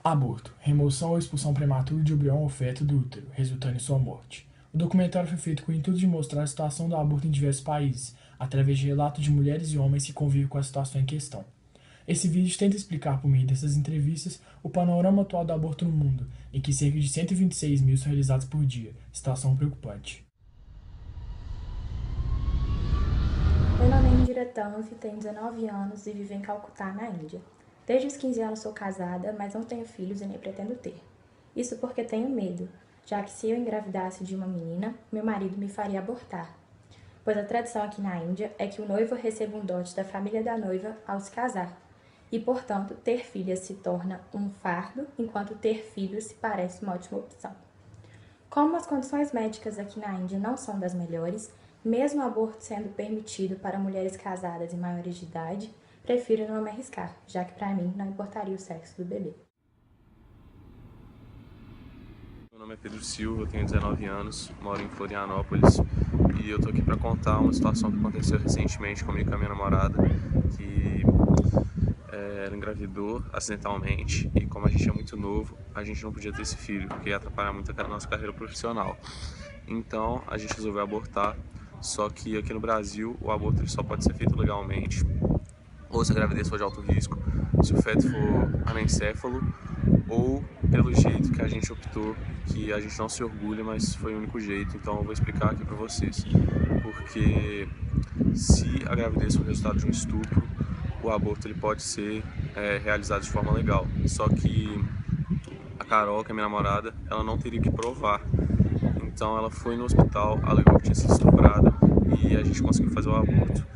Aborto, remoção ou expulsão prematura de embrião ou feto do útero, resultando em sua morte. O documentário foi feito com o intuito de mostrar a situação do aborto em diversos países, através de relatos de mulheres e homens que convivem com a situação em questão. Esse vídeo tenta explicar, por meio dessas entrevistas, o panorama atual do aborto no mundo, em que cerca de 126 mil são realizados por dia, situação preocupante. Meu nome é Indira Tanvi, tenho 19 anos e vivo em Calcutá, na Índia. Desde os 15 anos sou casada, mas não tenho filhos e nem pretendo ter. Isso porque tenho medo, já que se eu engravidasse de uma menina, meu marido me faria abortar. Pois a tradição aqui na Índia é que o noivo receba um dote da família da noiva ao se casar. E, portanto, ter filhas se torna um fardo, enquanto ter filhos se parece uma ótima opção. Como as condições médicas aqui na Índia não são das melhores, mesmo o aborto sendo permitido para mulheres casadas e maiores de idade, prefiro não me arriscar, já que para mim não importaria o sexo do bebê. Meu nome é Pedro Silva, eu tenho 19 anos, moro em Florianópolis e eu tô aqui para contar uma situação que aconteceu recentemente comigo e com a minha namorada, que ela engravidou acidentalmente e como a gente é muito novo, a gente não podia ter esse filho, porque ia atrapalhar muito a nossa carreira profissional. Então a gente resolveu abortar, só que aqui no Brasil o aborto ele só pode ser feito legalmente, ou se a gravidez for de alto risco, se o feto for anencéfalo, ou pelo jeito que a gente optou, que a gente não se orgulha, mas foi o único jeito, então eu vou explicar aqui pra vocês. Porque se a gravidez for resultado de um estupro, o aborto ele pode ser realizado de forma legal. Só que a Carol, que é minha namorada, ela não teria que provar. Então ela foi no hospital, alegou que tinha sido estuprada e a gente conseguiu fazer o aborto.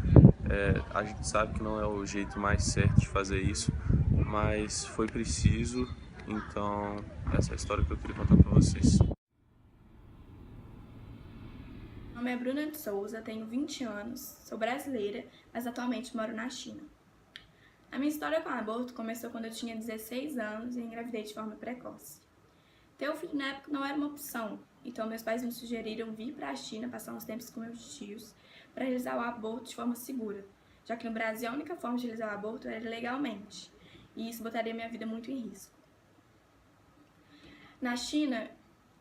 A gente sabe que não é o jeito mais certo de fazer isso, mas foi preciso, então essa é a história que eu queria contar para vocês. Meu nome é Bruna de Souza, tenho 20 anos, sou brasileira, mas atualmente moro na China. A minha história com o aborto começou quando eu tinha 16 anos e engravidei de forma precoce. Ter um filho na época não era uma opção, então meus pais me sugeriram vir para a China passar uns tempos com meus tios para realizar o aborto de forma segura, já que no Brasil a única forma de realizar o aborto era legalmente, e isso botaria minha vida muito em risco. Na China,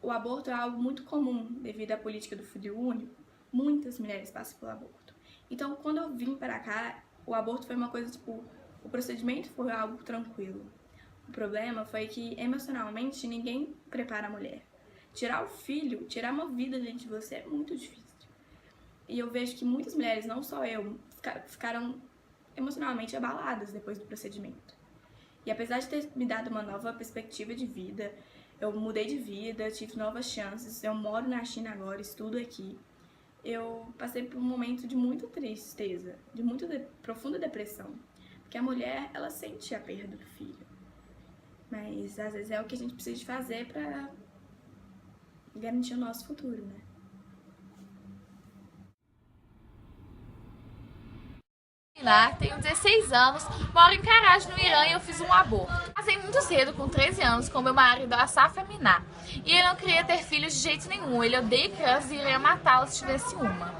o aborto é algo muito comum devido à política do filho único. Muitas mulheres passam pelo aborto. Então, quando eu vim para cá, o aborto foi uma coisa tipo, o procedimento foi algo tranquilo. O problema foi que emocionalmente ninguém prepara a mulher. Tirar o filho, tirar uma vida dentro de você é muito difícil. E eu vejo que muitas mulheres, não só eu, ficaram emocionalmente abaladas depois do procedimento. E apesar de ter me dado uma nova perspectiva de vida, eu mudei de vida, tive novas chances, eu moro na China agora, estudo aqui. Eu passei por um momento de muita tristeza, de muita profunda depressão. Porque a mulher, ela sente a perda do filho. Mas às vezes é o que a gente precisa fazer pra garantir o nosso futuro, né? Tenho 16 anos, moro em Karaj, no Irã, e eu fiz um aborto. Casei muito cedo, com 13 anos, com meu marido Asaf Aminá. E ele não queria ter filhos de jeito nenhum, ele odeia crianças e iria matá-las se tivesse uma.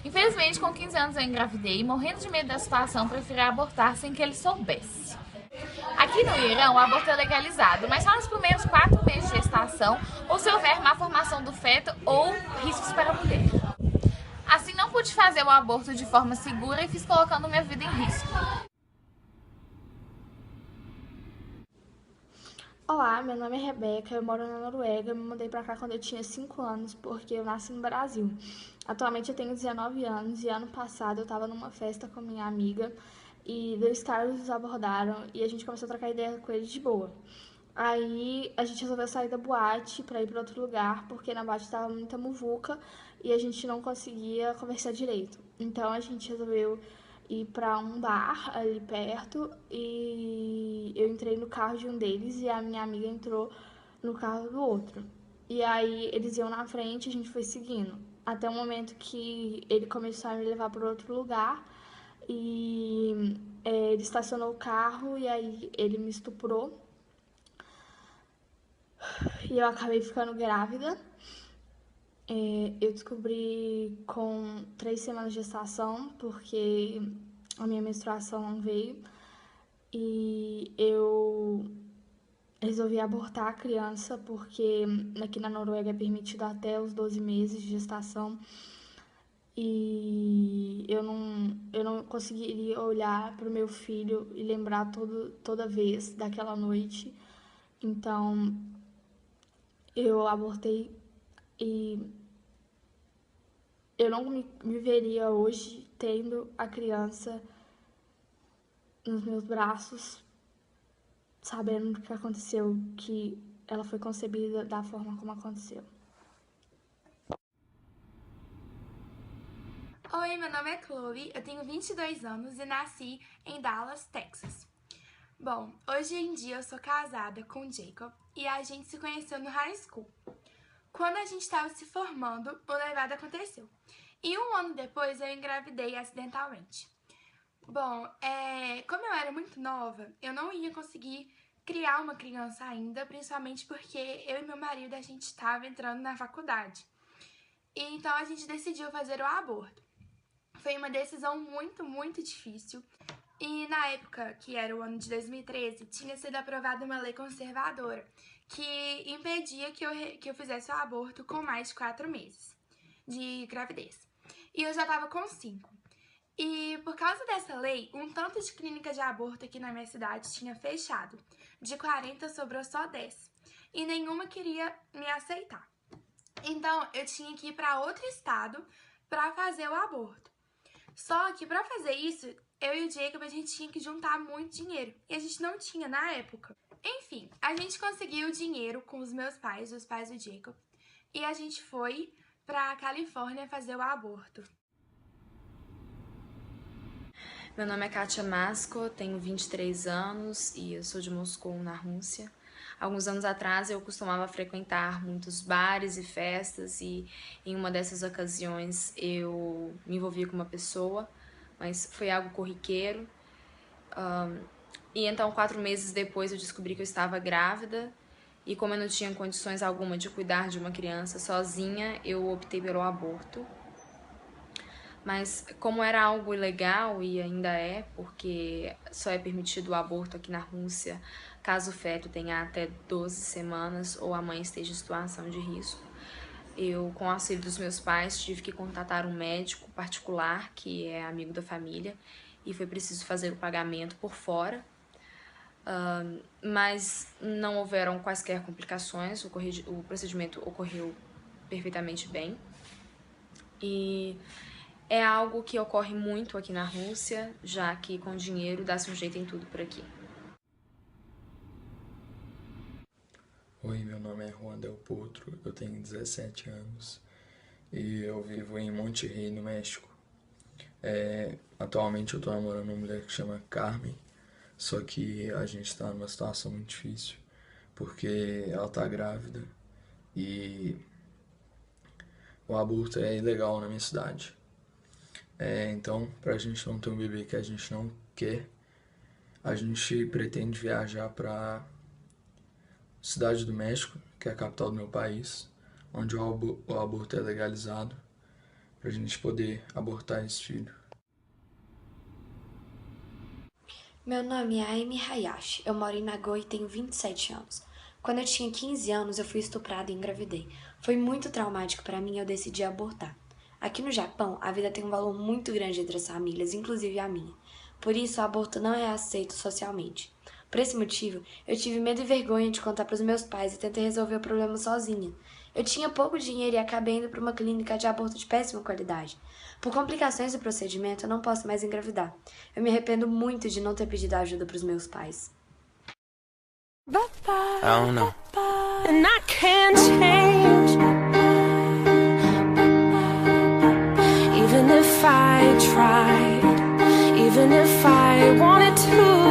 Infelizmente, com 15 anos eu engravidei e, morrendo de medo da situação, preferi abortar sem que ele soubesse. Aqui no Irã, o aborto é legalizado, mas só nos primeiros 4 meses de gestação ou se houver má formação do feto ou riscos para a mulher. Assim, não pude fazer o aborto de forma segura e fiz colocando minha vida em risco. Olá, meu nome é Rebeca, eu moro na Noruega, me mudei pra cá quando eu tinha 5 anos, porque eu nasci no Brasil. Atualmente eu tenho 19 anos e ano passado eu tava numa festa com minha amiga e 2 caras nos abordaram e a gente começou a trocar ideia com eles de boa. Aí a gente resolveu sair da boate pra ir pra outro lugar, porque na boate tava muita muvuca e a gente não conseguia conversar direito. Então a gente resolveu ir pra um bar ali perto e eu entrei no carro de um deles e a minha amiga entrou no carro do outro. E aí eles iam na frente e a gente foi seguindo. Até o momento que ele começou a me levar para outro lugar e ele estacionou o carro e aí ele me estuprou. E eu acabei ficando grávida. Eu descobri com 3 semanas de gestação, porque a minha menstruação não veio. E eu resolvi abortar a criança porque aqui na Noruega é permitido até os 12 meses de gestação e eu não conseguiria olhar para o meu filho e lembrar toda vez daquela noite. Então eu abortei e eu não me veria hoje tendo a criança nos meus braços, sabendo o que aconteceu, que ela foi concebida da forma como aconteceu. Oi, meu nome é Chloe, eu tenho 22 anos e nasci em Dallas, Texas. Bom, hoje em dia eu sou casada com o Jacob e a gente se conheceu no high school. Quando a gente estava se formando, o noivado aconteceu. E 1 ano depois eu engravidei acidentalmente. Bom, como eu era muito nova, eu não ia conseguir criar uma criança ainda, principalmente porque eu e meu marido, a gente estava entrando na faculdade. E então a gente decidiu fazer o aborto. Foi uma decisão muito, muito difícil. E na época, que era o ano de 2013, tinha sido aprovada uma lei conservadora que impedia que eu fizesse o aborto com mais de 4 meses de gravidez. E eu já estava com 5. E por causa dessa lei, um tanto de clínica de aborto aqui na minha cidade tinha fechado. De 40 sobrou só 10. E nenhuma queria me aceitar. Então eu tinha que ir para outro estado para fazer o aborto. Só que para fazer isso, eu e o Jacob, a gente tinha que juntar muito dinheiro. E a gente não tinha na época. Enfim, a gente conseguiu dinheiro com os meus pais, os pais do Jacob. E a gente foi pra Califórnia fazer o aborto. Meu nome é Kátia Masko, tenho 23 anos e eu sou de Moscou, na Rússia. Alguns anos atrás eu costumava frequentar muitos bares e festas e em uma dessas ocasiões eu me envolvi com uma pessoa, mas foi algo corriqueiro. E então 4 meses depois eu descobri que eu estava grávida e como eu não tinha condições alguma de cuidar de uma criança sozinha, eu optei pelo aborto. Mas como era algo ilegal, e ainda é, porque só é permitido o aborto aqui na Rússia caso o feto tenha até 12 semanas ou a mãe esteja em situação de risco, eu, com o auxílio dos meus pais, tive que contatar um médico particular, que é amigo da família, e foi preciso fazer o pagamento por fora. Mas não houveram quaisquer complicações, o procedimento ocorreu perfeitamente bem. E é algo que ocorre muito aqui na Rússia, já que com dinheiro dá-se um jeito em tudo por aqui. Oi, meu nome é Juan Del Potro, eu tenho 17 anos e eu vivo em Monterrey, no México. Atualmente eu tô namorando uma mulher que chama Carmen, só que a gente tá numa situação muito difícil, porque ela tá grávida e o aborto é ilegal na minha cidade. Então, pra gente não ter um bebê que a gente não quer, a gente pretende viajar pra Cidade do México, que é a capital do meu país, onde o aborto é legalizado, pra gente poder abortar esse filho. Meu nome é Amy Hayashi, eu moro em Nagoya e tenho 27 anos. Quando eu tinha 15 anos, eu fui estuprada e engravidei. Foi muito traumático para mim e eu decidi abortar. Aqui no Japão, a vida tem um valor muito grande entre as famílias, inclusive a minha. Por isso, o aborto não é aceito socialmente. Por esse motivo, eu tive medo e vergonha de contar para os meus pais e tentei resolver o problema sozinha. Eu tinha pouco dinheiro e acabei indo para uma clínica de aborto de péssima qualidade. Por complicações do procedimento, eu não posso mais engravidar. Eu me arrependo muito de não ter pedido ajuda para os meus pais. I don't know. And I can't change. Even if I tried, even if I wanted to.